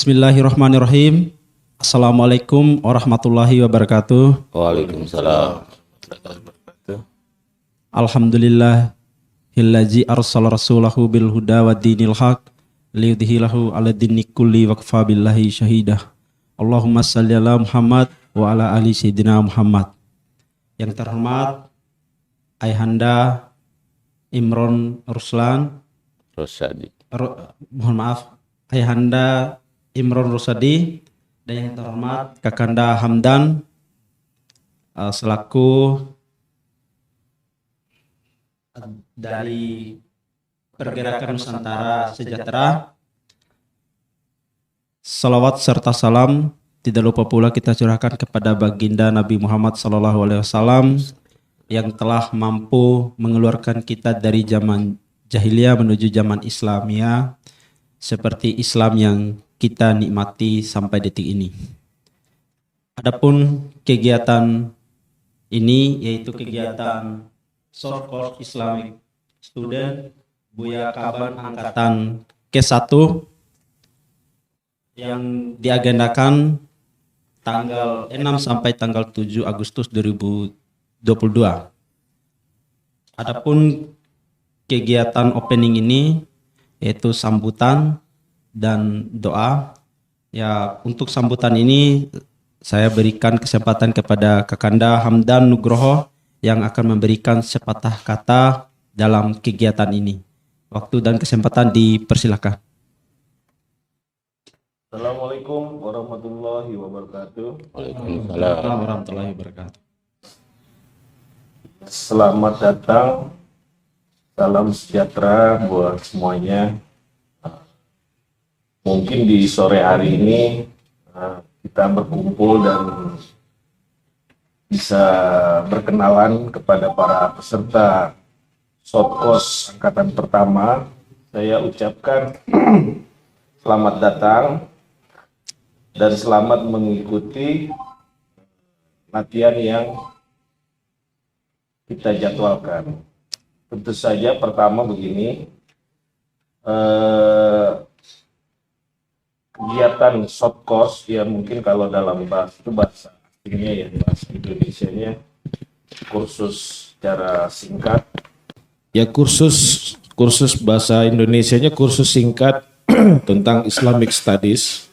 Bismillahirrahmanirrahim. Assalamualaikum warahmatullahi wabarakatuh. Waalaikumsalam. Alhamdulillah hillazi arsala rasulahu bil huda wa dinil haq liyudhilahu ala dini kulli wa kafa billahi syahidah. Allahumma salli ala Muhammad wa ala ali sayyidina Muhammad. Yang terhormat Ayahanda Imron Ruslan Rosadi. Mohon maaf Ayahanda Imron Rusadi dan yang terhormat Kakanda Hamdan selaku dari Pergerakan Nusantara Sejahtera. Salawat serta salam tidak lupa pula kita curahkan kepada baginda Nabi Muhammad SAW yang telah mampu mengeluarkan kita dari zaman jahiliyah menuju zaman Islamiyah, seperti Islam yang kita nikmati sampai detik ini. Adapun kegiatan ini yaitu kegiatan Short Course Islamic Student Buya Kaban Angkatan ke-1 yang diagendakan tanggal 6 sampai tanggal 7 Agustus 2022. Adapun kegiatan opening ini yaitu sambutan dan doa. Ya, untuk sambutan ini saya berikan kesempatan kepada Kakanda Hamdan Nugroho yang akan memberikan sepatah kata dalam kegiatan ini. Waktu dan kesempatan dipersilakan. Assalamualaikum warahmatullahi wabarakatuh. Waalaikumsalam warahmatullahi wabarakatuh. Selamat datang, salam sejahtera buat semuanya. Mungkin di sore hari ini kita berkumpul dan bisa berkenalan kepada para peserta Short Course angkatan pertama. Saya ucapkan selamat datang dan selamat mengikuti latihan yang kita jadwalkan. Tentu saja pertama begini, kegiatan short course ya mungkin kalau dalam bahasa itu bahasa aslinya ya bahasa Indonesianya kursus secara singkat. Ya kursus bahasa Indonesianya kursus singkat tentang Islamic Studies.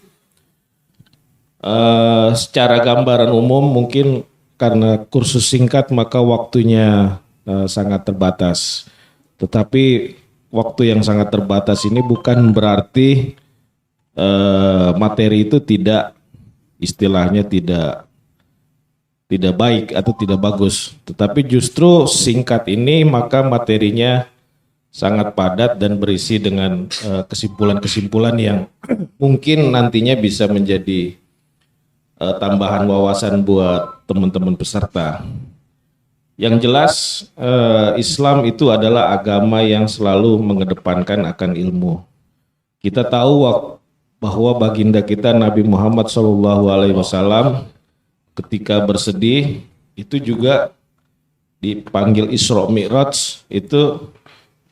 Secara gambaran umum mungkin karena kursus singkat maka waktunya sangat terbatas. Tetapi waktu yang sangat terbatas ini bukan berarti materi itu tidak istilahnya tidak baik atau tidak bagus, tetapi justru singkat ini maka materinya sangat padat dan berisi dengan kesimpulan-kesimpulan yang mungkin nantinya bisa menjadi tambahan wawasan buat teman-teman peserta. Yang jelas Islam itu adalah agama yang selalu mengedepankan akan ilmu. Kita tahu bahwa baginda kita Nabi Muhammad SAW ketika bersedih itu juga dipanggil Isra Mi'raj, itu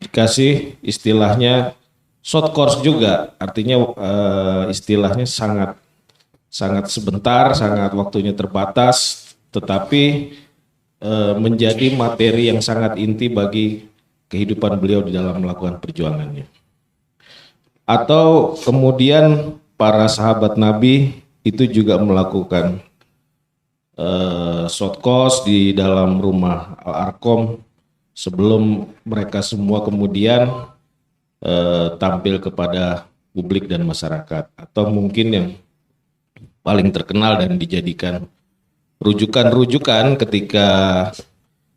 dikasih istilahnya short course juga, artinya istilahnya sangat sebentar, sangat waktunya terbatas, tetapi menjadi materi yang sangat inti bagi kehidupan beliau di dalam melakukan perjuangannya. Atau kemudian para sahabat Nabi itu juga melakukan short course di dalam rumah Al-Arqam sebelum mereka semua kemudian tampil kepada publik dan masyarakat. Atau mungkin yang paling terkenal dan dijadikan rujukan-rujukan ketika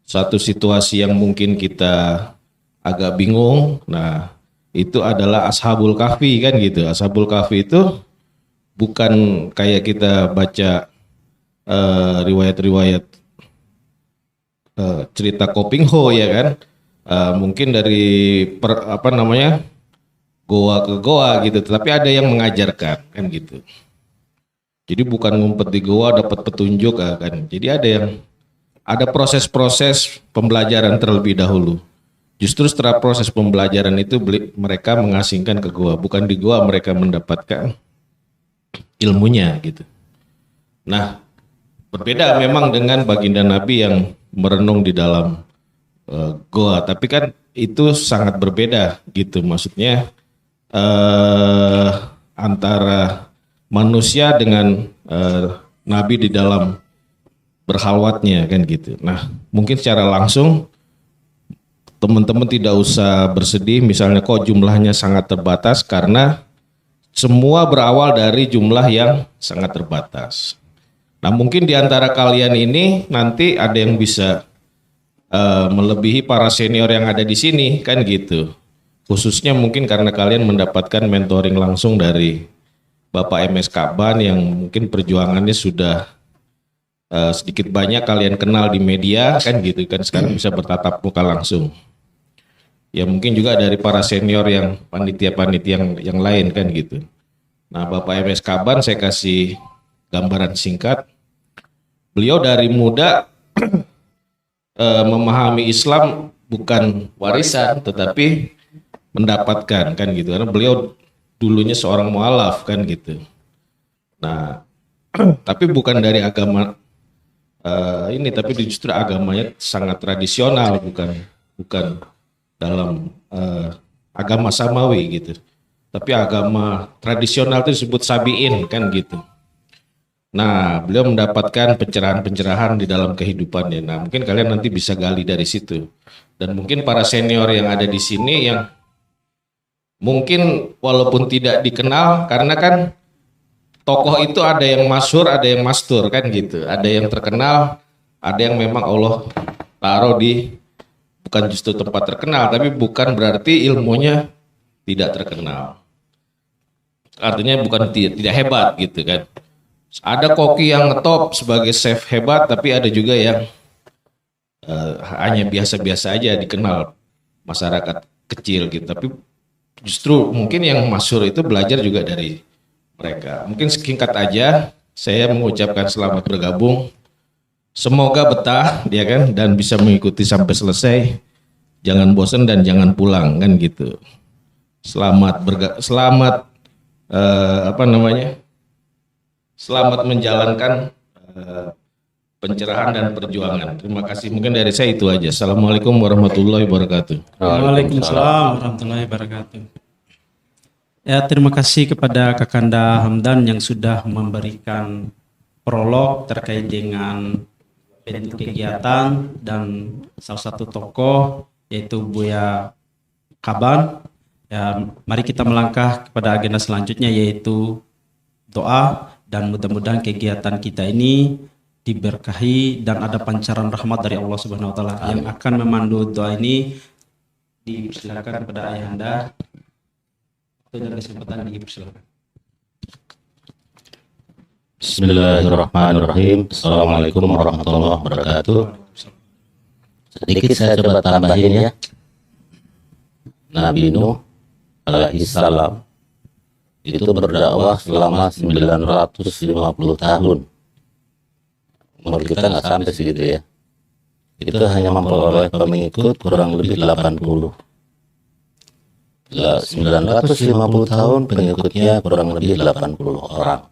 suatu situasi yang mungkin kita agak bingung. Nah, itu adalah Ashabul Kahfi kan gitu. Ashabul Kahfi itu bukan kayak kita baca riwayat-riwayat cerita Kopingho ya kan. Mungkin dari goa ke goa gitu, tetapi ada yang mengajarkan kan gitu. Jadi bukan ngumpet di goa dapat petunjuk kan. Jadi ada proses-proses pembelajaran terlebih dahulu. Justru setelah proses pembelajaran itu mereka mengasingkan ke goa, bukan di goa mereka mendapatkan ilmunya gitu. Nah, berbeda memang dengan baginda Nabi yang merenung di dalam goa, tapi kan itu sangat berbeda gitu. Maksudnya antara manusia dengan Nabi di dalam berhalwatnya kan gitu. Nah, mungkin secara langsung teman-teman tidak usah bersedih misalnya kok jumlahnya sangat terbatas, karena semua berawal dari jumlah yang sangat terbatas. Nah, mungkin di antara kalian ini nanti ada yang bisa melebihi para senior yang ada di sini kan gitu. Khususnya mungkin karena kalian mendapatkan mentoring langsung dari Bapak MS Kaban yang mungkin perjuangannya sudah sedikit banyak kalian kenal di media kan gitu kan, sekarang bisa bertatap muka langsung. Ya mungkin juga dari para senior yang panitia-panitia yang lain kan gitu. Nah, Bapak MS Kaban saya kasih gambaran singkat. Beliau dari muda memahami Islam bukan warisan tetapi mendapatkan kan gitu, karena beliau dulunya seorang mualaf kan gitu. Nah, tapi bukan dari agama ini, tapi justru agamanya sangat tradisional, bukan dalam agama samawi gitu, tapi agama tradisional itu disebut sabiin kan gitu. Nah, beliau mendapatkan pencerahan-pencerahan di dalam kehidupannya. Nah, mungkin kalian nanti bisa gali dari situ. Dan mungkin para senior yang ada di sini yang mungkin walaupun tidak dikenal, karena kan tokoh itu ada yang masyhur, ada yang mastur kan gitu. Ada yang terkenal, ada yang memang Allah taruh di bukan justru tempat terkenal, tapi bukan berarti ilmunya tidak terkenal. Artinya bukan tidak hebat gitu kan. Ada koki yang ngetop sebagai chef hebat, tapi ada juga yang hanya biasa-biasa aja dikenal masyarakat kecil gitu. Tapi justru mungkin yang masyhur itu belajar juga dari mereka. Mungkin singkat aja, saya mengucapkan selamat bergabung. Semoga betah dia kan dan bisa mengikuti sampai selesai. Jangan bosan dan jangan pulang kan gitu. Selamat Selamat menjalankan pencerahan dan perjuangan. Terima kasih. Mungkin dari saya itu aja. Assalamualaikum warahmatullahi wabarakatuh. Waalaikumsalam warahmatullahi wabarakatuh. Ya, terima kasih kepada Kakanda Hamdan yang sudah memberikan prolog terkait dengan bentuk kegiatan dan salah satu tokoh yaitu Buya Kaban. Ya, mari kita melangkah kepada agenda selanjutnya yaitu doa, dan mudah-mudahan kegiatan kita ini diberkahi dan ada pancaran rahmat dari Allah Subhanahu wa taala. Yang akan memandu doa ini dipersilakan kepada Ayahanda. Waktu dan kesempatan dipersilakan. Bismillahirrahmanirrahim. Assalamualaikum warahmatullahi wabarakatuh. Sedikit saya coba tambahin ya. Nabi Nuh alaihi salam itu berdakwah selama 950 tahun. Umur kita nggak sampai segitu ya. Itu hanya memperoleh pengikut kurang lebih 80. 950 tahun pengikutnya kurang lebih 80 orang.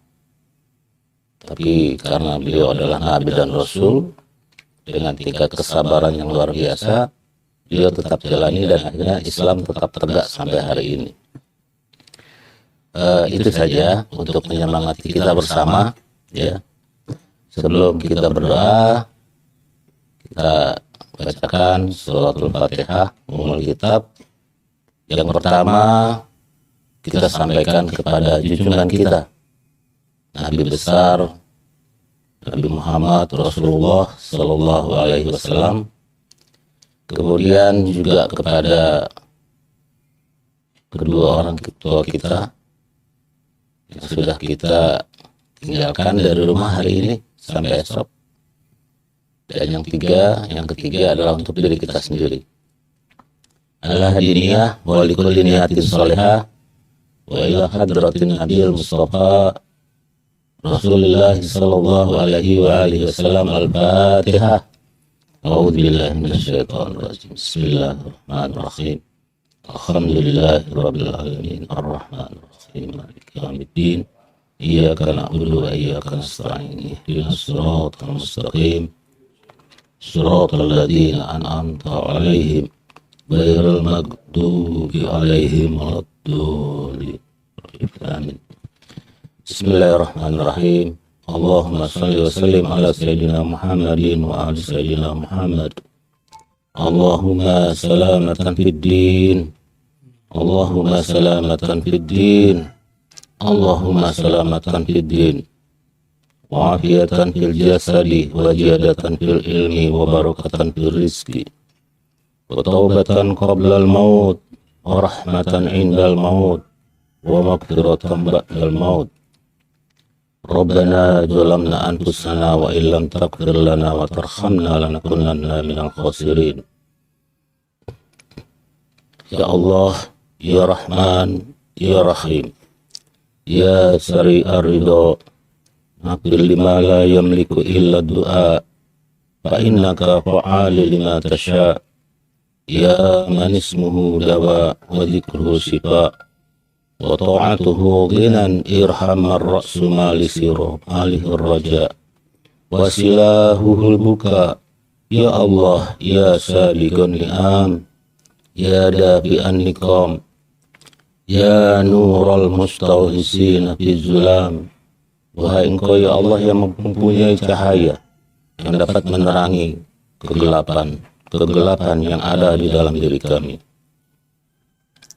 Tapi karena beliau adalah Nabi dan Rasul, dengan tingkat kesabaran yang luar biasa, beliau tetap jalani dan akhirnya Islam tetap tegak sampai hari ini. Itu saja untuk menyemangati kita bersama ya. Sebelum kita berdoa, kita bacakan suratul Fatihah, umul kitab. Yang pertama kita sampaikan kepada junjungan kita, Nabi besar Nabi Muhammad Rasulullah Sallallahu Alaihi Wasallam. Kemudian juga kepada kedua orang tua kita yang sudah kita tinggalkan dari rumah hari ini sampai esok. Dan yang ketiga adalah untuk diri kita sendiri. Ala hadiniyah wa likulli niyatin salihah wa ila hadratin Nabil Mustafa Rasulullah sallallahu alaihi wa alihi wasallam. Al-Fatihah. A'udzu billahi minasyaitonir rajim. Bismillahirrahmanirrahim. Alhamdulillahirabbil alamin arrahmanir rahim maliki yaumiddin إياك نعبد وإياك نستعين اهدنا الصراط المستقيم صراط الذين أنعمت عليهم غير المغضوب عليهم ولا الضالين آمين. بسم الله الرحمن الرحيم. اللهم صل وسلم على سيدنا محمد وعلى سيدنا محمد. اللهم سلامة في الدين، اللهم سلامة في الدين، اللهم سلامة في الدين، وعافية في الجسد وزيادة في العلم وبركة في الرزق وتوبة قبل الموت ورحمة عند الموت ومغفرة بعد الموت. ربنا ظلمنا أنفسنا وإن لم تغفر لنا وترحمنا لنكونن من الخاسرين. Ya Allah, Ya Rahman, Ya Rahim, Ya Sari'ar Ridho, Naqbil lima la yamliku illa du'a, fa'innaka fa'ali lima tasha', Ya man ismuhu dawa wa zikruhu shifa, wa ta'atuhu ghinan irham ar-ra'su malisiro alihur raja, wa silahuhul buka, Ya Allah, Ya sabiqun ni'am, Ya dafi'an niqam, Ya nural mustawhisina fi zulam. Wahai engkau ya Allah yang mempunyai cahaya yang dapat menerangi kegelapan yang ada di dalam diri kami.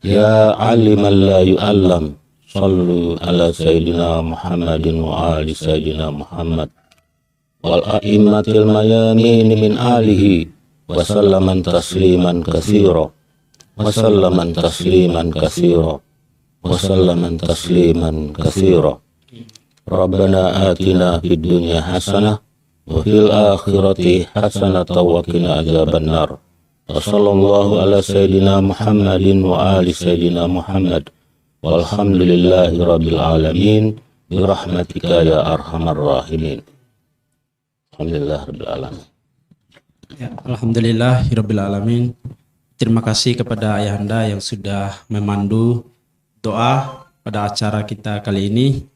Ya aliman la yu'allam, sallu ala sayyidina Muhammadin wa ali sayyidina Muhammad wal a'immatil mayamin min alihi wa sallaman tasliman katsira wa sallaman tasliman katsira wa sallaman tasliman katsira. Rabbana atina fid dunya hasanah wa fil akhirati hasanah wa qina adzabannar. Wa sallallahu ala sayyidina Muhammadin wa ali sayyidina Muhammad walhamdulillahi rabbil alamin bi rahmatika ya arhamar rahimin. Alhamdulillah rabbil alamin. Ya, alhamdulillahirabbil alamin. Terima kasih kepada Ayahanda yang sudah memandu doa pada acara kita kali ini.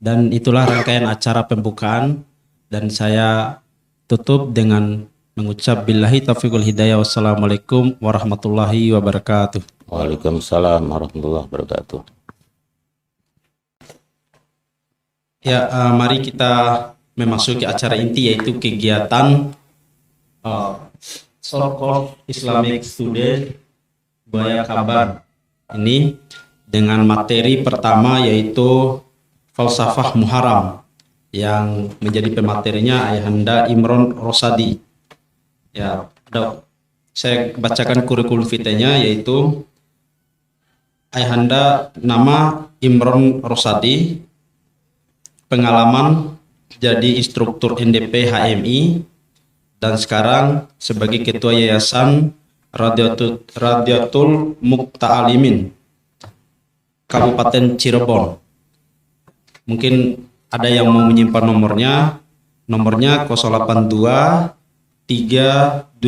Dan itulah rangkaian acara pembukaan, dan saya tutup dengan mengucap billahi taufiqul hidayah. Wassalamualaikum warahmatullahi wabarakatuh. Waalaikumsalam warahmatullahi wabarakatuh. Ya, mari kita memasuki acara inti, yaitu kegiatan so-called Islamic Student Buaya Kabar ini dengan materi pertama yaitu Falsafah Muharram, yang menjadi pematerinya Ayahanda Imron Rosadi. Ya, saya bacakan kurikulum vitae-nya, yaitu Ayahanda nama Imron Rosadi, pengalaman jadi instruktur NDP HMI, dan sekarang sebagai Ketua Yayasan Radiatul Mukta'alimin Kabupaten Cirebon. Mungkin ada yang mau menyimpan nomornya 082 320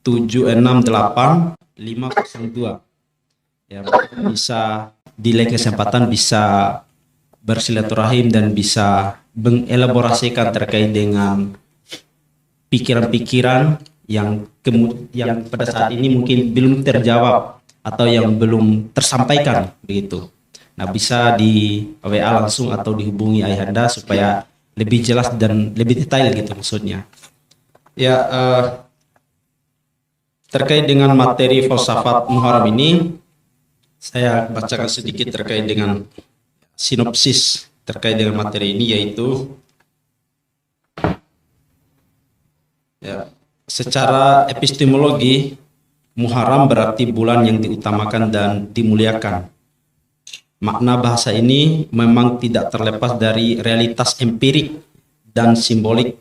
768 502. Ya, bisa di lain kesempatan bisa bersilaturahim dan bisa mengelaborasikan terkait dengan pikiran-pikiran yang pada saat ini mungkin belum terjawab atau yang belum tersampaikan begitu. Nah, bisa di WA langsung atau dihubungi Ayahanda supaya lebih jelas dan lebih detail gitu maksudnya. Ya, terkait dengan materi falsafat Muharram ini, saya bacakan sedikit terkait dengan sinopsis terkait dengan materi ini, yaitu ya, secara epistemologi Muharram berarti bulan yang diutamakan dan dimuliakan. Makna bahasa ini memang tidak terlepas dari realitas empirik dan simbolik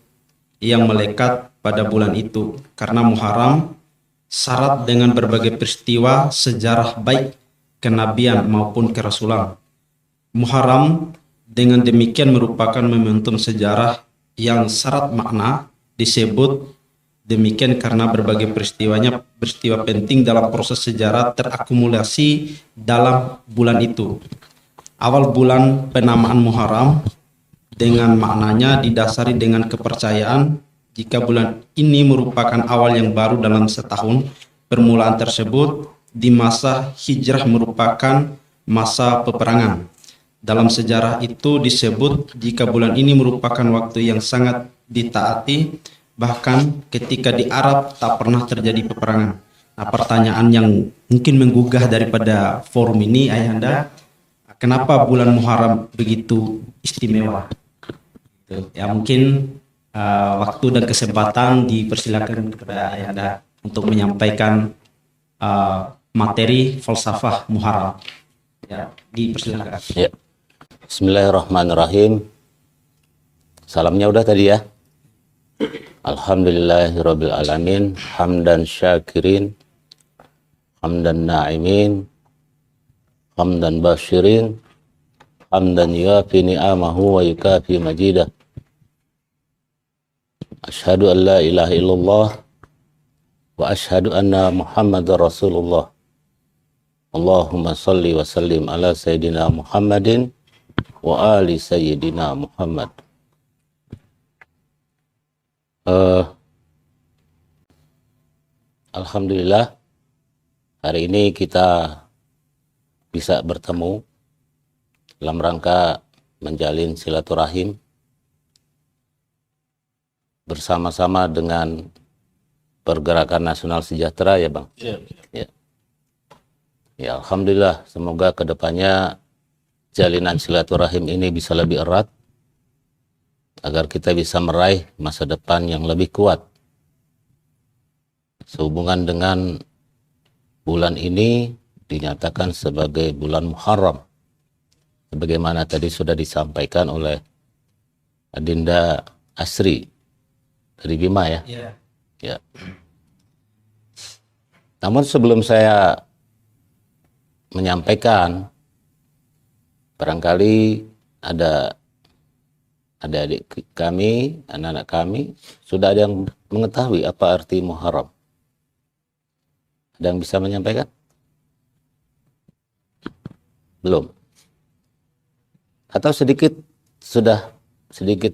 yang melekat pada bulan itu, karena Muharram syarat dengan berbagai peristiwa sejarah baik kenabian maupun kerasulan. Muharram dengan demikian merupakan momentum sejarah yang syarat makna, disebut demikian karena berbagai peristiwa penting dalam proses sejarah terakumulasi dalam bulan itu. awal bulan penamaan Muharram dengan maknanya didasari dengan kepercayaan jika bulan ini merupakan awal yang baru dalam setahun. Permulaan tersebut di masa hijrah merupakan masa peperangan. Dalam sejarah itu disebut jika bulan ini merupakan waktu yang sangat ditaati, bahkan ketika di Arab tak pernah terjadi peperangan. Nah, pertanyaan yang mungkin menggugah daripada forum ini, Ayahanda, kenapa bulan Muharram begitu istimewa? Ya mungkin waktu dan kesempatan dipersilakan kepada Ayahanda untuk menyampaikan materi falsafah Muharram. Ya, dipersilakan. Ya. Bismillahirrahmanirrahim. Salamnya udah tadi ya. Alhamdulillahirabbil alamin, hamdan syakirin, hamdan na'imin, hamdan basyirin, hamdan yuafi ni'amahu wa yukafi majidah. Asyhadu an la ilaha illallah wa asyhadu anna Muhammadar Rasulullah. Allahumma salli wa sallim ala sayyidina Muhammadin wa ali sayyidina Muhammad. Alhamdulillah hari ini kita bisa bertemu dalam rangka menjalin silaturahim bersama-sama dengan Pergerakan Nasional Sejahtera ya Bang. Ya. Ya, alhamdulillah semoga kedepannya jalinan silaturahim ini bisa lebih erat agar kita bisa meraih masa depan yang lebih kuat. Sehubungan dengan bulan ini dinyatakan sebagai bulan Muharram. Sebagaimana tadi sudah disampaikan oleh Adinda Asri dari Bima ya. Ya. Namun sebelum saya menyampaikan, barangkali ada adik-adik kami, anak-anak kami, sudah ada yang mengetahui apa arti Muharram. Ada yang bisa menyampaikan? Belum? Atau sedikit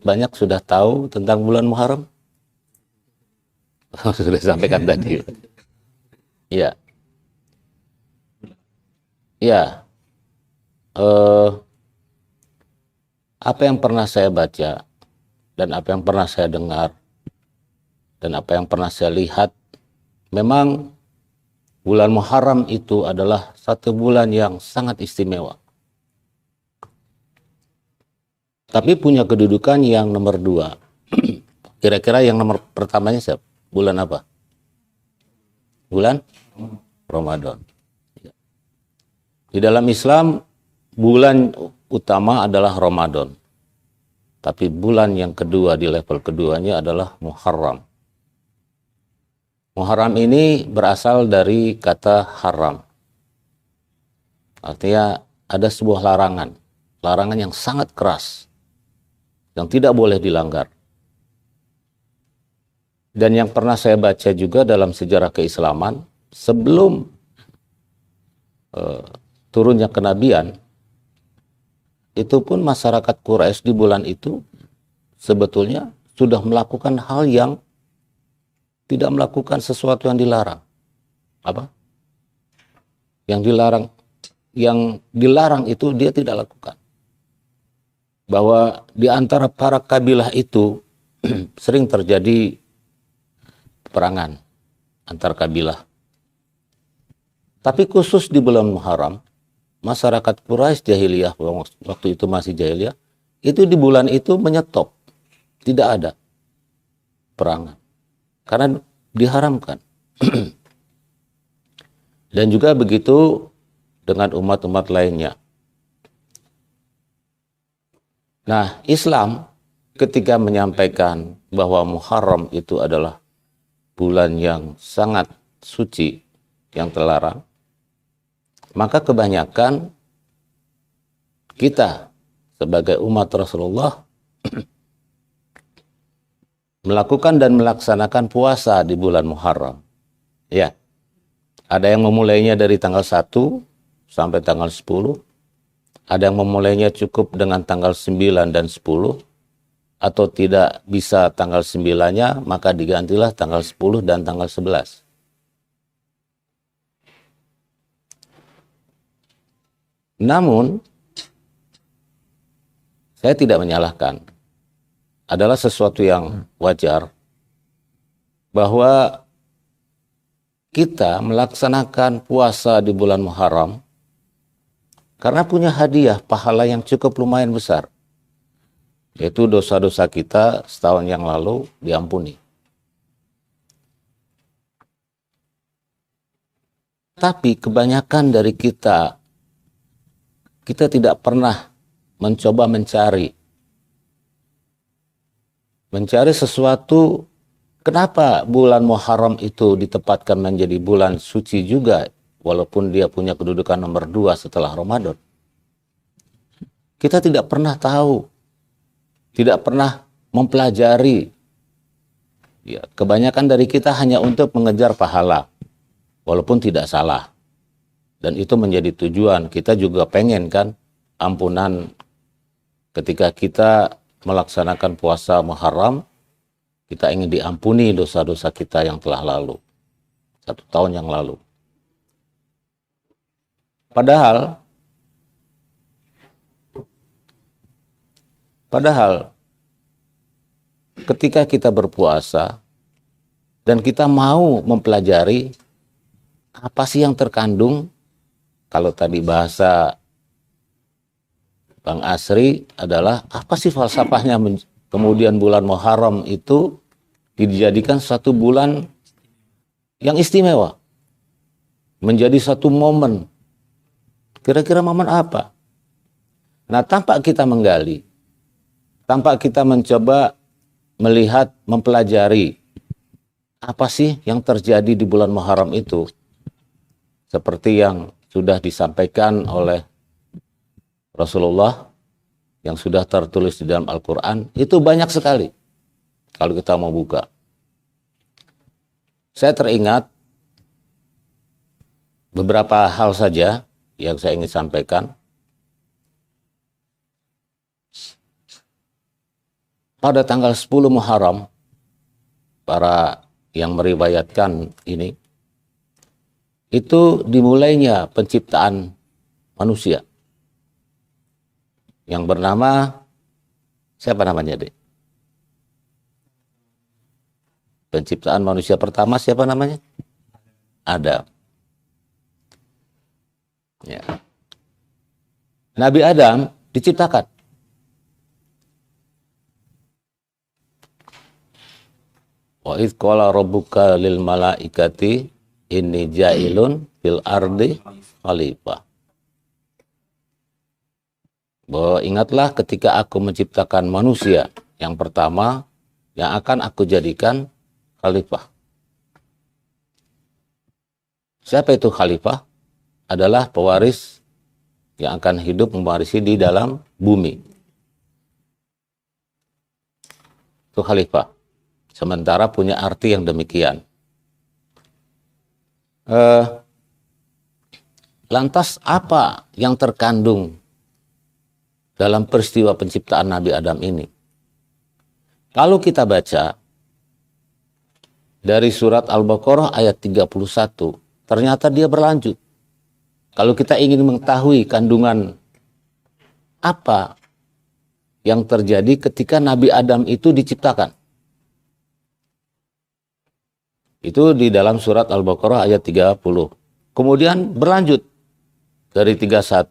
banyak sudah tahu tentang bulan Muharram? Sudah sampaikan tadi. Ya. Ya. Apa yang pernah saya baca dan apa yang pernah saya dengar dan apa yang pernah saya lihat, memang bulan Muharram itu adalah satu bulan yang sangat istimewa. Tapi punya kedudukan yang nomor 2. Kira-kira yang nomor pertamanya siapa? Bulan apa? Bulan Ramadan. Di dalam Islam, bulan utama adalah Ramadan. Tapi bulan yang kedua di level keduanya adalah Muharram. Muharram ini berasal dari kata haram. Artinya ada sebuah larangan. Larangan yang sangat keras. Yang tidak boleh dilanggar. Dan yang pernah saya baca juga dalam sejarah keislaman, sebelum turunnya kenabian, itu pun masyarakat Quraisy di bulan itu sebetulnya sudah melakukan hal yang tidak melakukan sesuatu yang dilarang. Apa? Yang dilarang itu dia tidak lakukan. Bahwa di antara para kabilah itu sering terjadi peperangan antar kabilah. Tapi khusus di bulan Muharram, masyarakat Quraisy jahiliyah, waktu itu masih jahiliyah, itu di bulan itu menyetop. Tidak ada perangan. Karena diharamkan. Dan juga begitu dengan umat-umat lainnya. Nah, Islam ketika menyampaikan bahwa Muharram itu adalah bulan yang sangat suci, yang terlarang, maka kebanyakan kita sebagai umat Rasulullah melakukan dan melaksanakan puasa di bulan Muharram. Ya, ada yang memulainya dari tanggal 1 sampai tanggal 10, Ada yang memulainya cukup dengan tanggal 9 dan 10, atau tidak bisa tanggal 9-nya, maka digantilah tanggal 10 dan tanggal 11. Namun, saya tidak menyalahkan. Adalah sesuatu yang wajar bahwa kita melaksanakan puasa di bulan Muharram karena punya hadiah pahala yang cukup lumayan besar, yaitu dosa-dosa kita setahun yang lalu diampuni. Tapi kebanyakan dari kita tidak pernah mencoba mencari sesuatu. Kenapa bulan Muharram itu ditempatkan menjadi bulan suci juga, walaupun dia punya kedudukan nomor 2 setelah Ramadan? Kita tidak pernah tahu, tidak pernah mempelajari. Ya, kebanyakan dari kita hanya untuk mengejar pahala, walaupun tidak salah. Dan itu menjadi tujuan. Kita juga pengen kan ampunan ketika kita melaksanakan puasa Muharram. Kita ingin diampuni dosa-dosa kita yang telah lalu. 1 tahun yang lalu. Padahal ketika kita berpuasa dan kita mau mempelajari apa sih yang terkandung, kalau tadi bahasa Bang Asri adalah apa sih falsafahnya kemudian bulan Muharram itu dijadikan satu bulan yang istimewa, menjadi satu momen. Kira-kira momen apa? Nah, tanpa kita menggali, tanpa kita mencoba melihat, mempelajari apa sih yang terjadi di bulan Muharram itu, seperti yang sudah disampaikan oleh Rasulullah, yang sudah tertulis di dalam Al-Quran, itu banyak sekali kalau kita mau buka. Saya teringat beberapa hal saja yang saya ingin sampaikan. Pada tanggal 10 Muharram, para yang meriwayatkan ini, itu dimulainya penciptaan manusia yang bernama, siapa namanya, Dek? Penciptaan manusia pertama siapa namanya? Adam. Ya. Nabi Adam diciptakan. Wa idh qala rabbuka lil malaikati inni ja'ilun fil ardi khalifah. Bahwa ingatlah ketika aku menciptakan manusia yang pertama yang akan aku jadikan khalifah. Siapa itu khalifah? Adalah pewaris yang akan hidup mewarisi di dalam bumi. Itu khalifah. Sementara punya arti yang demikian. Lantas apa yang terkandung dalam peristiwa penciptaan Nabi Adam ini? Kalau kita baca dari surat Al-Baqarah ayat 31, ternyata dia berlanjut. Kalau kita ingin mengetahui kandungan apa yang terjadi ketika Nabi Adam itu diciptakan, itu di dalam surat Al-Baqarah ayat 30. Kemudian berlanjut dari 30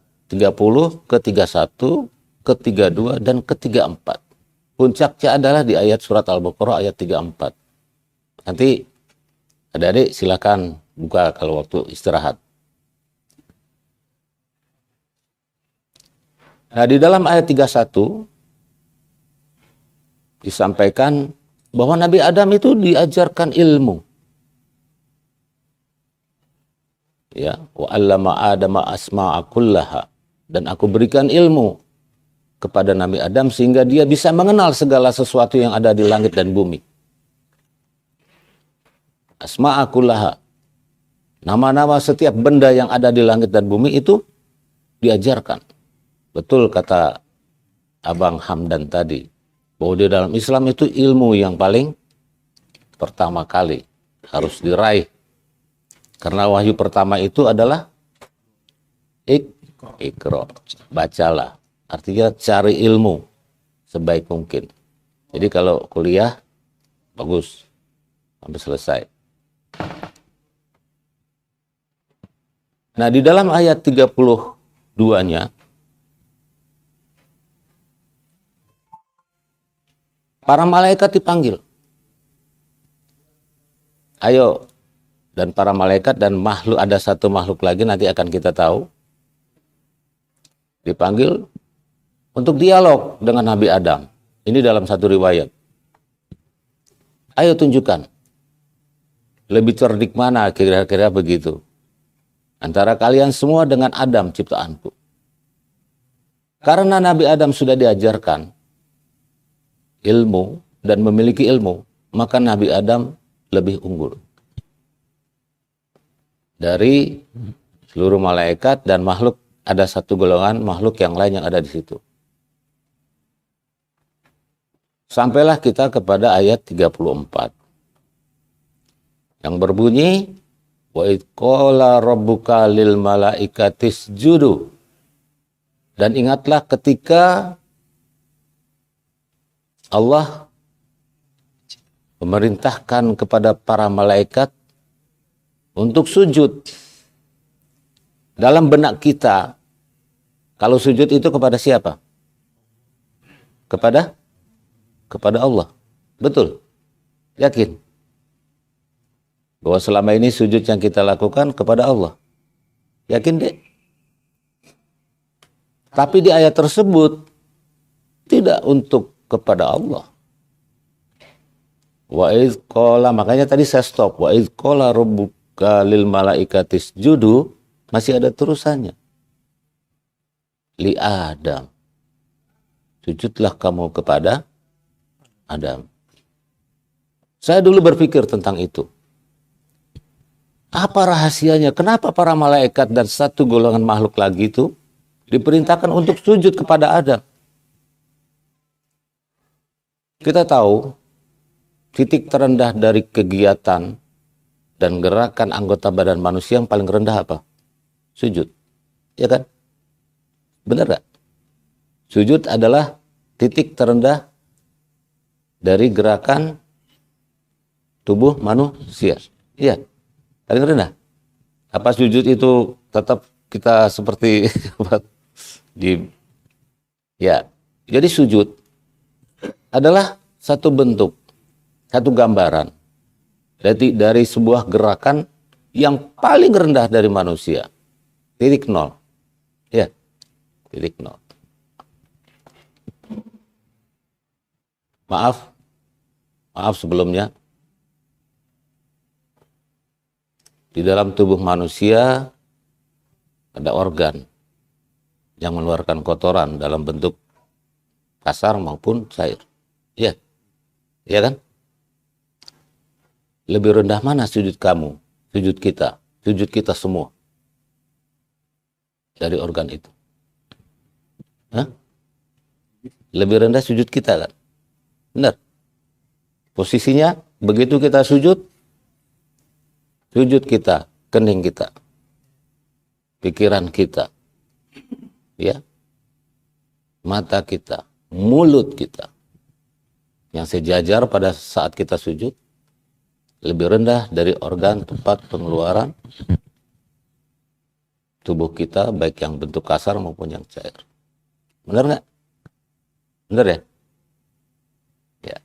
ke 31, ke 32 dan ke 34. Puncaknya adalah di ayat surat Al-Baqarah ayat 34. Nanti adik-adik silakan buka kalau waktu istirahat. Nah, di dalam ayat 31 disampaikan bahwa Nabi Adam itu diajarkan ilmu. Ya, wa 'allama Adama asma'a kullaha, dan aku berikan ilmu kepada Nabi Adam sehingga dia bisa mengenal segala sesuatu yang ada di langit dan bumi. Asma'a kullaha, nama-nama setiap benda yang ada di langit dan bumi itu diajarkan. betul kata Abang Hamdan tadi, bahwa di dalam Islam itu ilmu yang paling pertama kali harus diraih. Karena wahyu pertama itu adalah Iqra, bacalah. Artinya cari ilmu sebaik mungkin. Jadi kalau kuliah, bagus, sampai selesai. Nah, di dalam ayat 32-nya, para malaikat dipanggil. Ayo, dan para malaikat dan makhluk, ada satu makhluk lagi nanti akan kita tahu, dipanggil untuk dialog dengan Nabi Adam. Ini dalam satu riwayat. Ayo tunjukkan, lebih cerdik mana, kira-kira begitu, antara kalian semua dengan Adam ciptaanku. Karena Nabi Adam sudah diajarkan ilmu dan memiliki ilmu, maka Nabi Adam lebih unggul dari seluruh malaikat dan makhluk. Ada satu golongan makhluk yang lain yang ada di situ. Sampailah kita kepada ayat 34 yang berbunyi, wa id qala rabbuka lil malaikati isjudu. Dan ingatlah ketika Allah memerintahkan kepada para malaikat untuk sujud. Dalam benak kita, kalau sujud itu kepada siapa? Kepada Allah. Betul? Yakin? Bahwa selama ini sujud yang kita lakukan kepada Allah. Yakin, Dek? Tapi di ayat tersebut tidak untuk kepada Allah. Wa iz qala, makanya tadi saya stop. Wa iz qala rabbuka lil malaikati isjudu, masih ada terusannya. Li Adam, sujudlah kamu kepada Adam. Saya dulu berpikir tentang itu. Apa rahasianya? Kenapa para malaikat dan satu golongan makhluk lagi itu diperintahkan untuk sujud kepada Adam? Kita tahu titik terendah dari kegiatan dan gerakan anggota badan manusia yang paling rendah apa? Sujud. Ya kan? Benar gak? Sujud adalah titik terendah dari gerakan tubuh manusia. Iya. Paling rendah. Apa sujud itu tetap kita seperti ya. Jadi sujud adalah satu bentuk, satu gambaran dari sebuah gerakan yang paling rendah dari manusia. Titik nol. Ya, titik nol. Maaf sebelumnya. Di dalam tubuh manusia ada organ yang mengeluarkan kotoran dalam bentuk kasar maupun cair. Ya, ya kan? Lebih rendah mana sujud kamu, sujud kita semua dari organ itu? Hah? Lebih rendah sujud kita kan? Benar. Posisinya begitu kita sujud kita, kening kita, pikiran kita, ya, mata kita, mulut kita, yang sejajar pada saat kita sujud, lebih rendah dari organ tempat pengeluaran tubuh kita, baik yang bentuk kasar maupun yang cair. Benar nggak? Benar ya? Ya.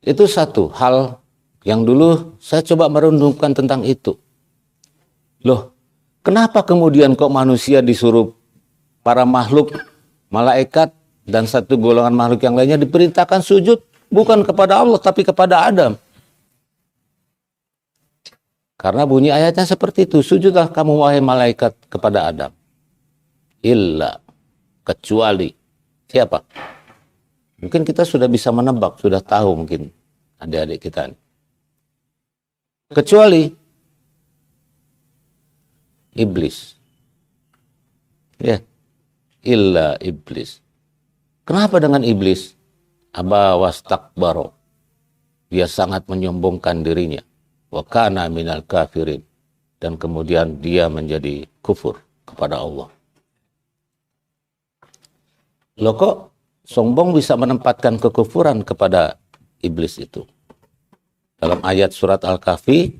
Itu satu hal yang dulu saya coba merenungkan tentang itu. Loh, kenapa kemudian kok manusia disuruh, para makhluk, malaikat, dan satu golongan makhluk yang lainnya diperintahkan sujud bukan kepada Allah tapi kepada Adam? Karena bunyi ayatnya seperti itu, sujudlah kamu wahai malaikat kepada Adam. Illa, kecuali siapa? Mungkin kita sudah bisa menebak, sudah tahu mungkin adik-adik kita ini. Kecuali iblis. Ya, illa iblis. Kenapa dengan iblis? Aba wastakbaro. Dia sangat menyombongkan dirinya. Wa kana minal kafirin. Dan kemudian dia menjadi kufur kepada Allah. Loh kok sombong bisa menempatkan kekufuran kepada iblis itu? Dalam ayat surat Al-Kahfi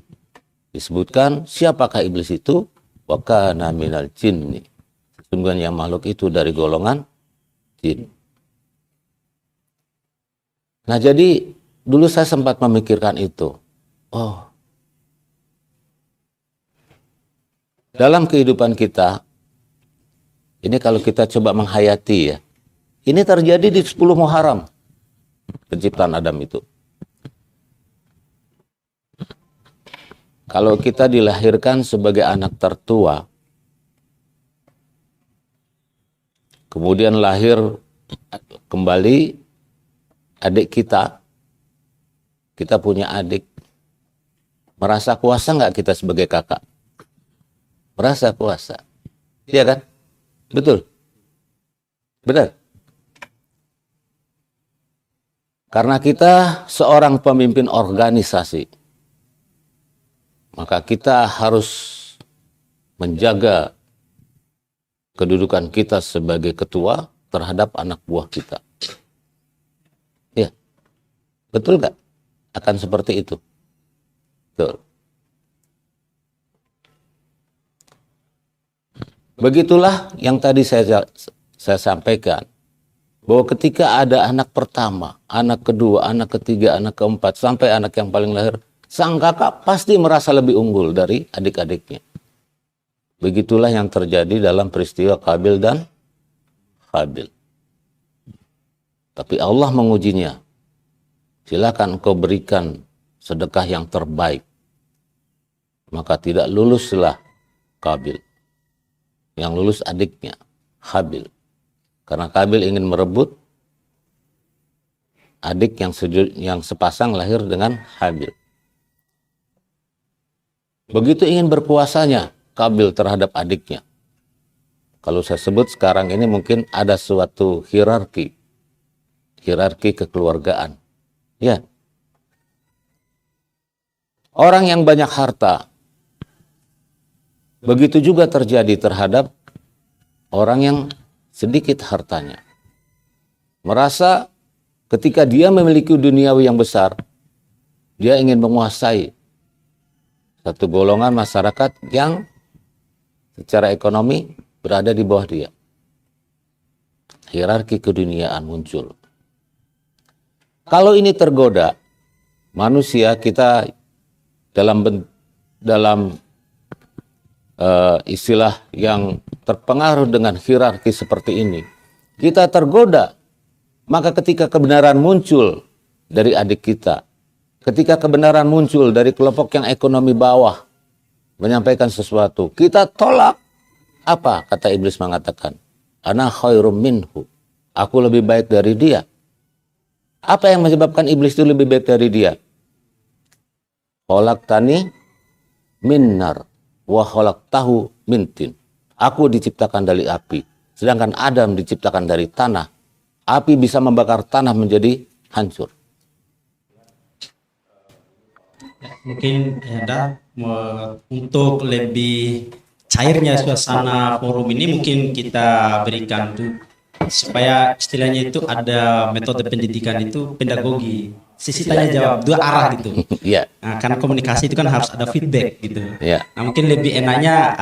disebutkan siapakah iblis itu? Wa kana minal jinni. Sesungguhnya makhluk itu dari golongan jin. Nah jadi dulu saya sempat memikirkan itu. Oh, dalam kehidupan kita, ini kalau kita coba menghayati ya, ini terjadi di 10 Muharram, penciptaan Adam itu. Kalau kita dilahirkan sebagai anak tertua, kemudian lahir kembali adik kita punya adik, merasa kuasa nggak kita sebagai kakak? Merasa kuasa, iya kan? Betul, benar. Karena kita seorang pemimpin organisasi, maka kita harus menjaga kedudukan kita sebagai ketua terhadap anak buah kita. Ya, betul nggak? Akan seperti itu. Betul. Begitulah yang tadi saya sampaikan. Bahwa ketika ada anak pertama, anak kedua, anak ketiga, anak keempat, sampai anak yang paling lahir, sang kakak pasti merasa lebih unggul dari adik-adiknya. Begitulah yang terjadi dalam peristiwa Qabil dan Habil. Tapi Allah mengujinya. Silakan engkau berikan sedekah yang terbaik. Maka tidak luluslah Qabil. Yang lulus adiknya, Habil. Karena Qabil ingin merebut adik yang sepasang lahir dengan Habil. Begitu ingin berkuasanya Qabil terhadap adiknya. Kalau saya sebut sekarang ini mungkin ada suatu hierarki kekeluargaan. Ya. Orang yang banyak harta, begitu juga terjadi terhadap orang yang sedikit hartanya. Merasa ketika dia memiliki duniawi yang besar, dia ingin menguasai satu golongan masyarakat yang secara ekonomi berada di bawah dia. Hierarki keduniaan muncul. Kalau ini tergoda, manusia kita dalam istilah yang terpengaruh dengan hierarki seperti ini, kita tergoda. Maka ketika kebenaran muncul dari adik kita, ketika kebenaran muncul dari kelompok yang ekonomi bawah menyampaikan sesuatu, kita tolak. Apa kata iblis mengatakan? Ana khairum minhu. Aku lebih baik dari dia. Apa yang menyebabkan iblis itu lebih baik dari dia? Khalaqtani min nar wa khalaqtahu min tin. Aku diciptakan dari api, sedangkan Adam diciptakan dari tanah. Api bisa membakar tanah menjadi hancur. Ya, mungkin untuk lebih cairnya suasana forum ini mungkin kita berikan tuh supaya istilahnya itu ada metode pendidikan itu pedagogi. Sisi tanya jawab dua arah gitu. Iya. Nah, karena komunikasi itu kan harus ada feedback gitu. Iya. Nah, mungkin lebih enaknya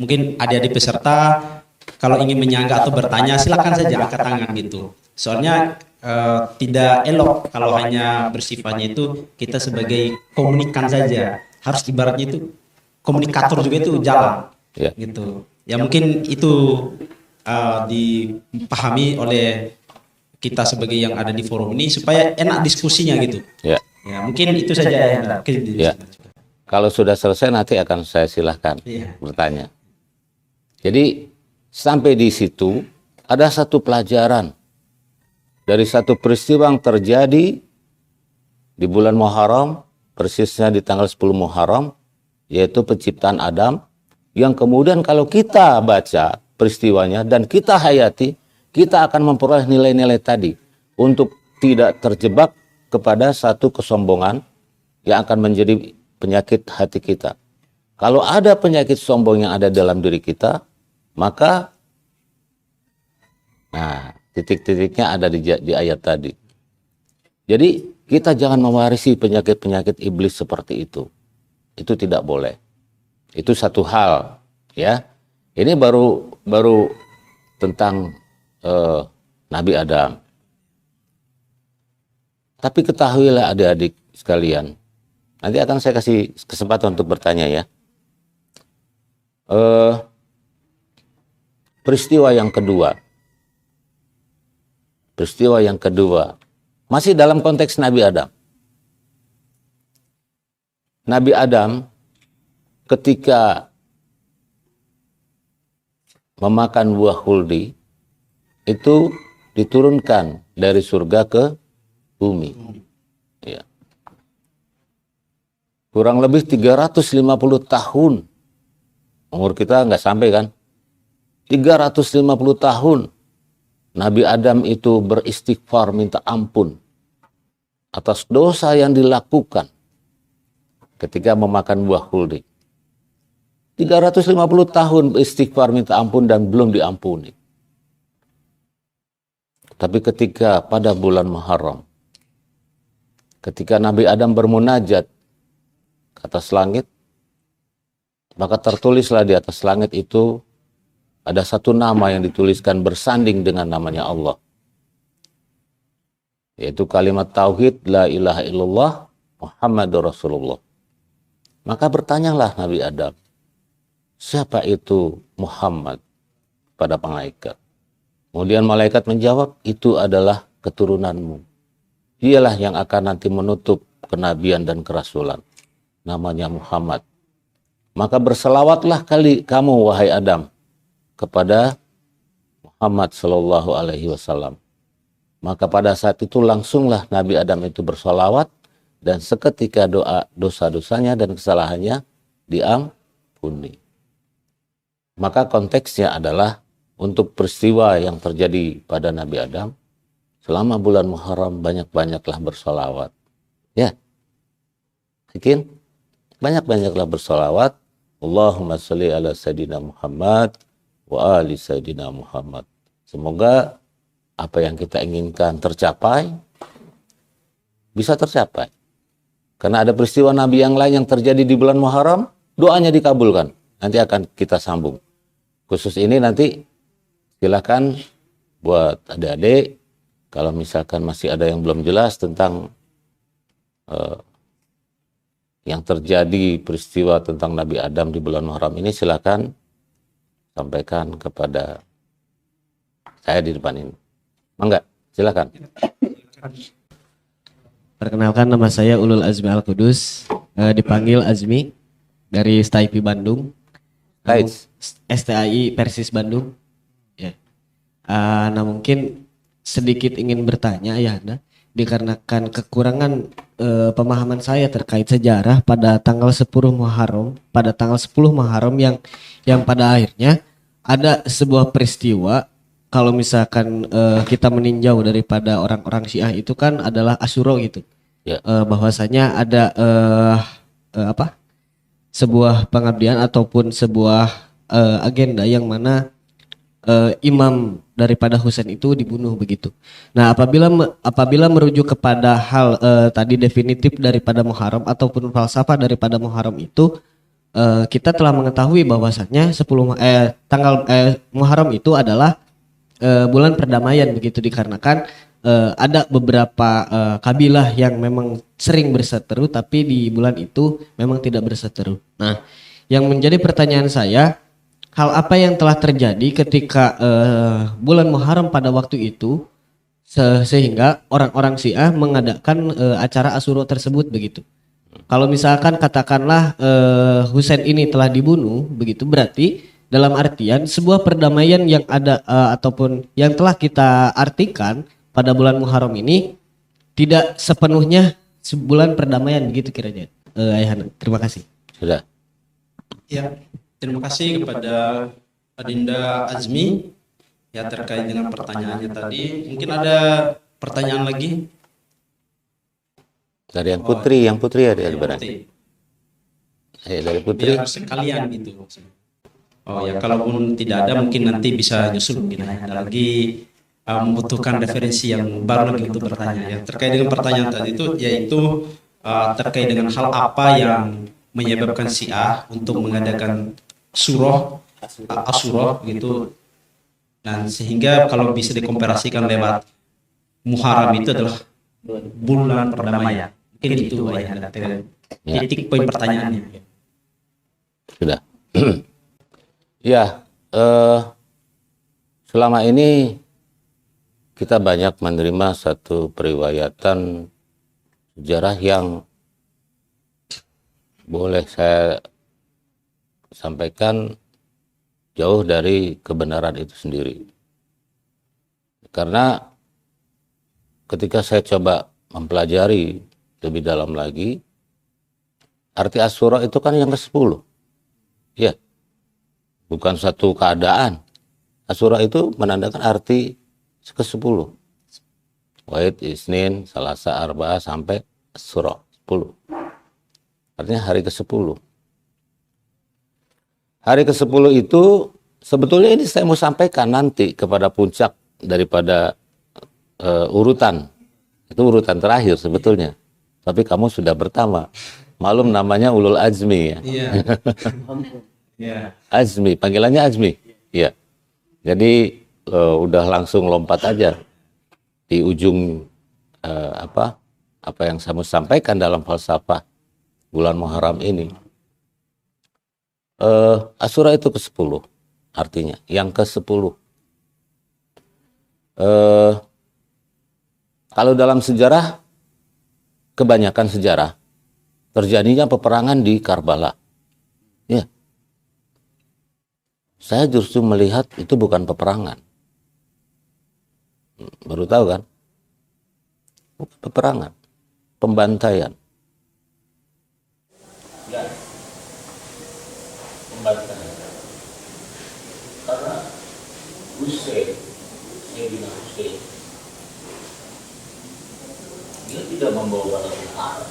mungkin adik-adik peserta kalau ingin menyanggah atau bertanya silakan saja angkat tangan gitu. Soalnya tidak elok kalau hanya bersifatnya itu kita sebagai komunikan saja. Harus ibaratnya itu komunikator juga itu jalan. Ya. Gitu. Ya mungkin itu dipahami oleh kita sebagai yang ada di forum ini supaya enak diskusinya gitu. Ya. Ya, mungkin itu saja ya. Ya. Kalau sudah selesai nanti akan saya silahkan bertanya. Jadi sampai di situ ada satu pelajaran dari satu peristiwa yang terjadi di bulan Muharram, persisnya di tanggal 10 Muharram, yaitu penciptaan Adam, yang kemudian kalau kita baca peristiwanya dan kita hayati, kita akan memperoleh nilai-nilai tadi untuk tidak terjebak kepada satu kesombongan yang akan menjadi penyakit hati kita. Kalau ada penyakit sombong yang ada dalam diri kita, maka titik-titiknya ada di ayat tadi. Jadi kita jangan mewarisi penyakit-penyakit iblis seperti itu. Itu tidak boleh. Itu satu hal, ya. Ini baru tentang Nabi Adam. Tapi ketahuilah adik-adik sekalian. Nanti akan saya kasih kesempatan untuk bertanya ya. Peristiwa yang kedua, masih dalam konteks Nabi Adam. Nabi Adam ketika memakan buah khuldi itu diturunkan dari surga ke bumi. Ya. Kurang lebih 350 tahun. Umur kita nggak sampai kan? 350 tahun Nabi Adam itu beristighfar minta ampun atas dosa yang dilakukan ketika memakan buah khuldi. 350 tahun beristighfar minta ampun dan belum diampuni. Tapi ketika pada bulan Muharram, ketika Nabi Adam bermunajat ke atas langit, maka tertulislah di atas langit itu ada satu nama yang dituliskan bersanding dengan namanya Allah. Yaitu kalimat tauhid la ilaha illallah Muhammadur Rasulullah. Maka bertanyalah Nabi Adam, siapa itu Muhammad pada malaikat? Kemudian malaikat menjawab, itu adalah keturunanmu. Dialah yang akan nanti menutup kenabian dan kerasulan. Namanya Muhammad. Maka berselawatlah kamu wahai Adam kepada Muhammad sallallahu alaihi wasallam. Maka pada saat itu langsunglah Nabi Adam itu bersolawat dan seketika dosa-dosanya dan kesalahannya diampuni. Maka konteksnya adalah untuk peristiwa yang terjadi pada Nabi Adam selama bulan Muharram banyak-banyaklah bersolawat. Ya. Bikin banyak-banyaklah bersolawat. Allahumma sholli ala Sayyidina Muhammad wa ali Sayyidina Muhammad. Semoga apa yang kita inginkan tercapai, bisa tercapai. Karena ada peristiwa Nabi yang lain yang terjadi di bulan Muharram, doanya dikabulkan. Nanti akan kita sambung. Khusus ini nanti silakan buat adik-adik, kalau misalkan masih ada yang belum jelas tentang yang terjadi peristiwa tentang Nabi Adam di bulan Muharram ini, silakan sampaikan kepada saya di depan ini. Enggak, silakan. Perkenalkan, nama saya Ulul Azmi Al-Kudus, dipanggil Azmi dari STAIP Bandung. STAI Persis Bandung. Ya. Nah mungkin sedikit ingin bertanya ya Anda, dikarenakan kekurangan pemahaman saya terkait sejarah pada tanggal 10 Muharram, yang pada akhirnya ada sebuah peristiwa. Kalau misalkan kita meninjau daripada orang-orang Syiah itu kan adalah Asyura gitu. Ya. Bahwasanya ada sebuah pengabdian ataupun sebuah agenda yang mana imam daripada Husain itu dibunuh begitu. Nah, apabila merujuk kepada hal tadi definitif daripada Muharram ataupun falsafah daripada Muharram itu, kita telah mengetahui bahwasannya tanggal Muharram itu adalah bulan perdamaian begitu, dikarenakan ada beberapa kabilah yang memang sering berseteru tapi di bulan itu memang tidak berseteru. Nah, yang menjadi pertanyaan saya, hal apa yang telah terjadi ketika bulan Muharram pada waktu itu sehingga orang-orang Syiah mengadakan acara Asyura tersebut begitu. Kalau misalkan katakanlah Husain ini telah dibunuh begitu, berarti dalam artian sebuah perdamaian yang ada ataupun yang telah kita artikan pada bulan Muharram ini tidak sepenuhnya sebulan perdamaian begitu kiranya. Ayahana, terima kasih. Sudah. Ya, terima kasih kepada Adinda Azmi ya terkait dengan pertanyaannya tadi. Mungkin ada pertanyaan lagi? Dari yang putri ada barang. Nanti. Dari putri. Biar sekalian gitu. Oh ya, kalaupun tidak ada mungkin nanti bisa nyusul mungkin ada lagi membutuhkan referensi yang baru lagi untuk bertanya. Ya, terkait dengan pertanyaan tadi itu yaitu terkait dengan hal apa yang menyebabkan si A untuk mengadakan asyura gitu, dan sehingga kalau bisa dikomparasikan lewat Muharram itu adalah bulan perdamaian. Mungkin itu ya, titik poin pertanyaannya. Sudah. Ya, selama ini kita banyak menerima satu periwayatan sejarah yang boleh saya sampaikan jauh dari kebenaran itu sendiri. Karena ketika saya coba mempelajari lebih dalam lagi, arti Asyura itu kan yang ke-10. Ya, bukan satu keadaan. Asyura itu menandakan arti ke-10. Wahid, Isnin, Salasa, Arba'ah sampai Asyura 10. Artinya hari ke-10. Hari ke-10 itu sebetulnya ini saya mau sampaikan nanti kepada puncak daripada urutan. Itu urutan terakhir sebetulnya. Tapi kamu sudah pertama. Malum namanya Ulul Azmi ya. Iya. Iya. Azmi, panggilannya Azmi. Iya. Jadi udah langsung lompat aja di ujung apa yang saya mau sampaikan dalam falsafah bulan Muharram ini. Asyura itu ke-10 artinya, yang ke-10. Kalau dalam sejarah, kebanyakan sejarah terjadinya peperangan di Karbala. Ya. Saya justru melihat itu bukan peperangan. Baru tahu kan? Bukan peperangan, pembantaian. Ya. Pembantaian. Karena Hussein, Sayyidina Hussein, dia tidak membawa tentara.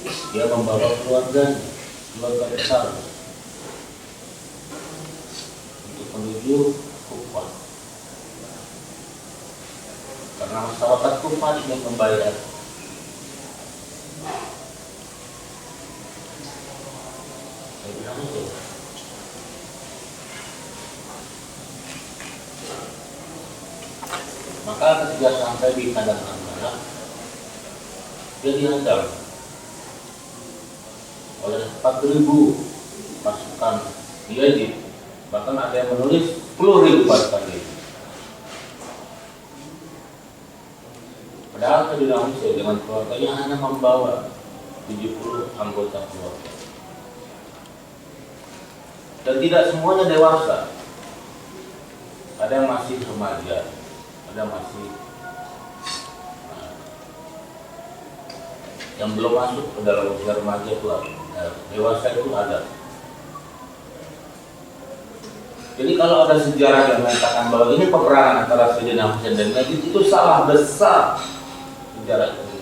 Dia membawa keluarga besar untuk menuju Kufah. Karena masyarakat Kufah yang membayar. Maka ketika sampai di kandang Karbala, dia dihadang oleh 4.000 pasukan Yazid. Bahkan ada yang menulis 10.000 pasukan Yazid. Padahal Sayyidina Hussein dengan keluarganya hanya membawa 70 anggota keluarga. Dan tidak semuanya dewasa. Ada yang masih remaja, ada masih yang belum masuk ke dalam usia remaja itu dewasa itu ada. Jadi kalau ada sejarah yang mengatakan bahwa ini peperangan antara Sayyidina Hussein dan Yazid, itu salah besar sejarah itu.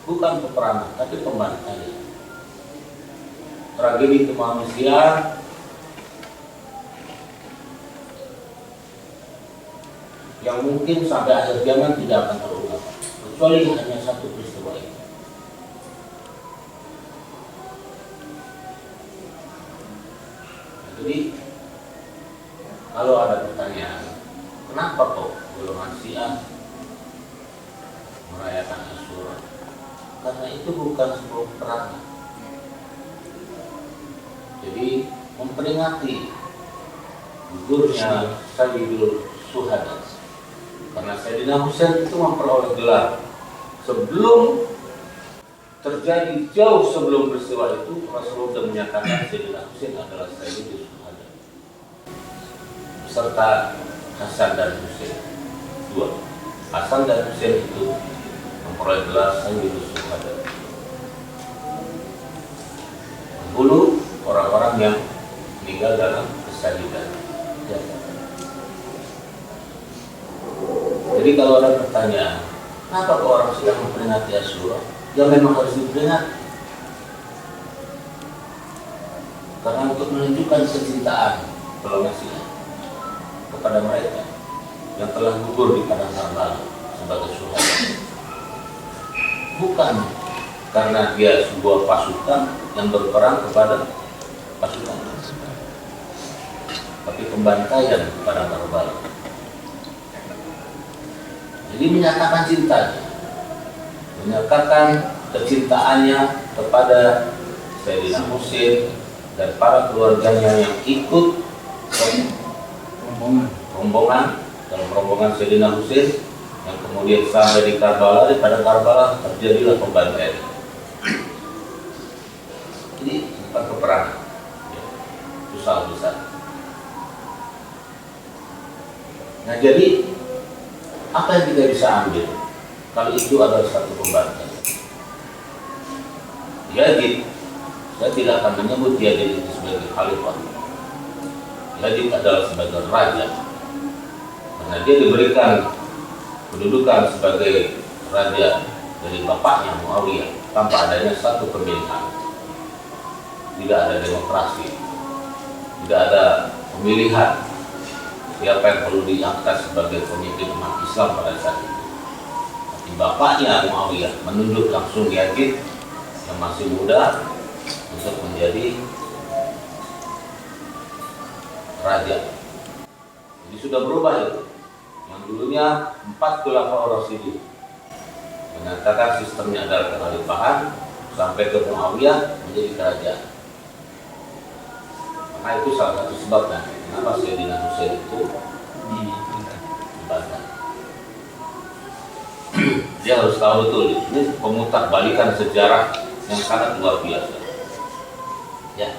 Bukan peperangan, tapi pembantaian. Tragedi kemanusiaan yang mungkin sampai akhir zaman tidak akan terulang, kecuali hanya satu peristiwa ini. Jadi kalau ada pertanyaan, kenapa kok golongan Syiah merayakan Asyura? Karena itu bukan sebuah peperangan. Jadi memperingati gugurnya Sayyidul Syuhada. Karena Sayyidina Hussein itu memperoleh gelar sebelum terjadi, jauh sebelum peristiwa itu Rasulullah sudah menyatakan Sayyidina Hussein adalah Sayyidul Syuhada beserta Hasan dan Hussein. Dua, Hasan dan Hussein itu memperoleh gelar Sayyidul Syuhada, membunuh orang-orang yang meninggal dalam kesyahidan. Ya. Jadi kalau orang bertanya, kenapa kok orang sedang memperingati Asyura? Ya memang harus diperingati. Karena untuk menunjukkan kecintaan kalau Mesir kepada mereka yang telah gugur di padang Karbala sebagai syuhada. Bukan karena dia sebuah pasukan yang berperang kepada pasukan, tapi pembantaian kepada Karbala. Jadi menyatakan cintanya, menyatakan kecintaannya kepada Sayyidina Husain dan para keluarganya yang ikut rombongan dalam rombongan Sayyidina Husain yang kemudian sampai di Karbala. Di pada Karbala terjadilah pembantaian. Ini bukan peperangan, susah besar. Nah, jadi apa yang kita bisa ambil kalau itu adalah satu pembantaian? Yazid, saya tidak akan menyebut Yazid itu sebagai khalifah. Yazid adalah sebagai raja, karena dia diberikan kedudukan sebagai raja dari bapaknya Muawiyah tanpa adanya satu pemilihan. Tidak ada demokrasi, tidak ada pemilihan siapa yang perlu diangkat sebagai pemimpin umat Islam pada saat itu. Tapi bapaknya Muawiyah menunjuk langsung Yazid yang masih muda untuk menjadi raja. Jadi sudah berubah itu. Yang dulunya 4 khulafaur rasyidin menyatakan sistemnya adalah kekhalifahan sampai ke Muawiyah menjadi kerajaan. Maka itu salah satu sebabnya kenapa Sayyidina Husain itu dibantah. Dia harus tahu betul ini pemutar balikan sejarah yang sangat luar biasa. Ya,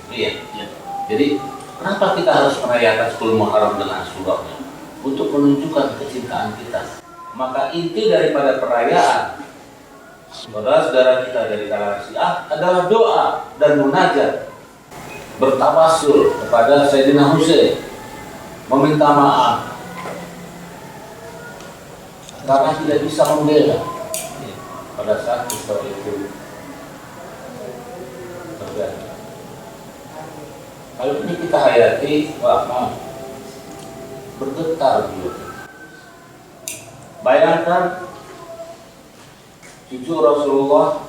iya. Ya. Jadi kenapa kita harus merayakan 10 Muharram dengan Asyura-nya? Untuk menunjukkan kecintaan kita. Maka inti daripada perayaan saudara-saudara kita dari kalangan Syiah adalah doa dan munajat, bertawasul kepada Sayyidina Husain, meminta maaf karena tidak bisa membela pada saat peristiwa itu terjadi. Kalau ini kita hayati, wah, bergetar dulu. Bayangkan cucu Rasulullah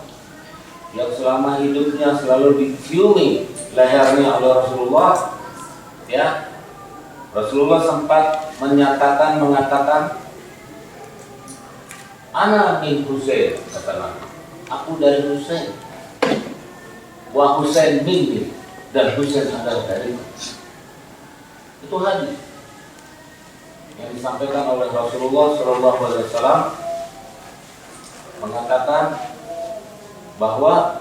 yang selama hidupnya selalu diciumi lehernya oleh Rasulullah, ya. Rasulullah sempat mengatakan ana min Husain, kata Nabi, aku dari Husain, wa Husain minni, dan Husain adalah dariku. Itu hadis yang disampaikan oleh Rasulullah SAW, mengatakan bahwa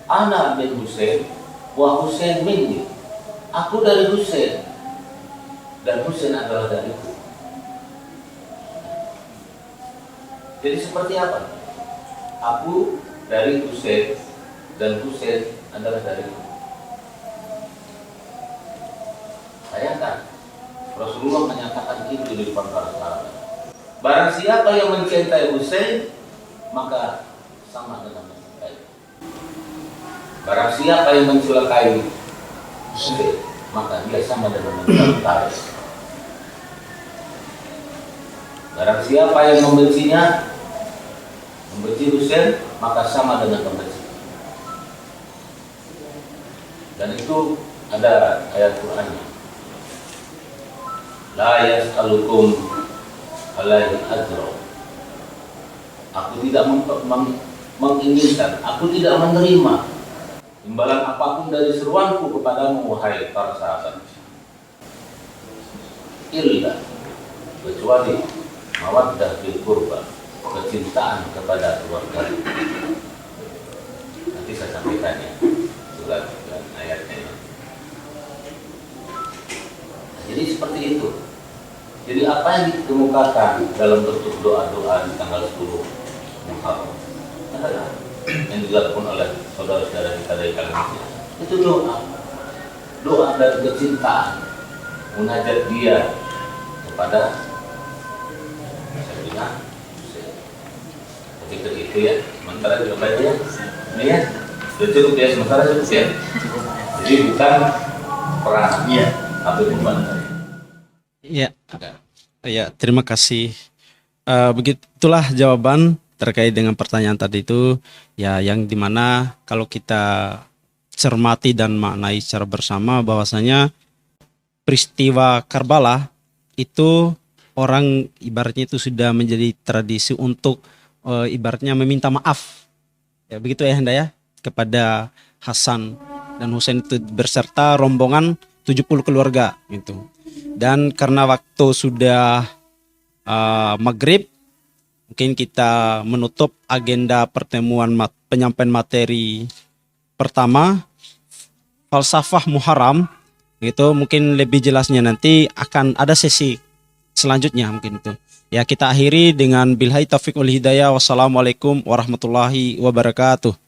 ana min Husain wa Husain minni, aku dari Husain dan Husain adalah dariku. Jadi seperti apa? Aku dari Husain dan Husain adalah dariku. Bayangkan Rasulullah menyatakan itu di depan para sahabat. Barang siapa yang mencintai Husain, maka sama dengan mencintai. Barang siapa yang mencelakai Husain, maka dia sama dengan mencelakai. Barang siapa yang membenci Husain, maka sama dengan pembenci. Dan itu ada ayat Qur'annya. La yas'alukum alaihi ajra. Aku tidak menginginkan, aku tidak menerima imbalan apapun dari seruanku kepadamu, wahai para sahabat. Illa, kecuali mawaddah fil qurba, kecintaan kepada keluarga. Nanti saya sampaikan ya surat dan ayatnya. Jadi seperti itu. Jadi apa yang dikemukakan dalam bentuk doa-doa di tanggal 10 Muharram adalah yang dilakukan oleh saudara-saudara kita dari kalangan Syiah. Itu doa dari kecintaan, mengajak dia kepada Sayyidina Husain. Ketika itu ya, sementara juga baca ya, ini ya, sudah cukup ya, sementara cukup ya. Jadi bukan perang, tapi beban. Ya, ya, terima kasih. Begitulah jawaban terkait dengan pertanyaan tadi itu, ya, yang dimana kalau kita cermati dan maknai secara bersama bahwasanya peristiwa Karbala itu orang ibaratnya itu sudah menjadi tradisi untuk ibaratnya meminta maaf, ya begitu ya Anda ya, kepada Hasan dan Husain itu berserta rombongan 70 keluarga gitu. Dan karena waktu sudah maghrib, mungkin kita menutup agenda pertemuan penyampaian materi pertama falsafah Muharram gitu. Mungkin lebih jelasnya nanti akan ada sesi selanjutnya mungkin itu. Ya, kita akhiri dengan billahi taufiq wal hidayah. Wassalamualaikum warahmatullahi wabarakatuh.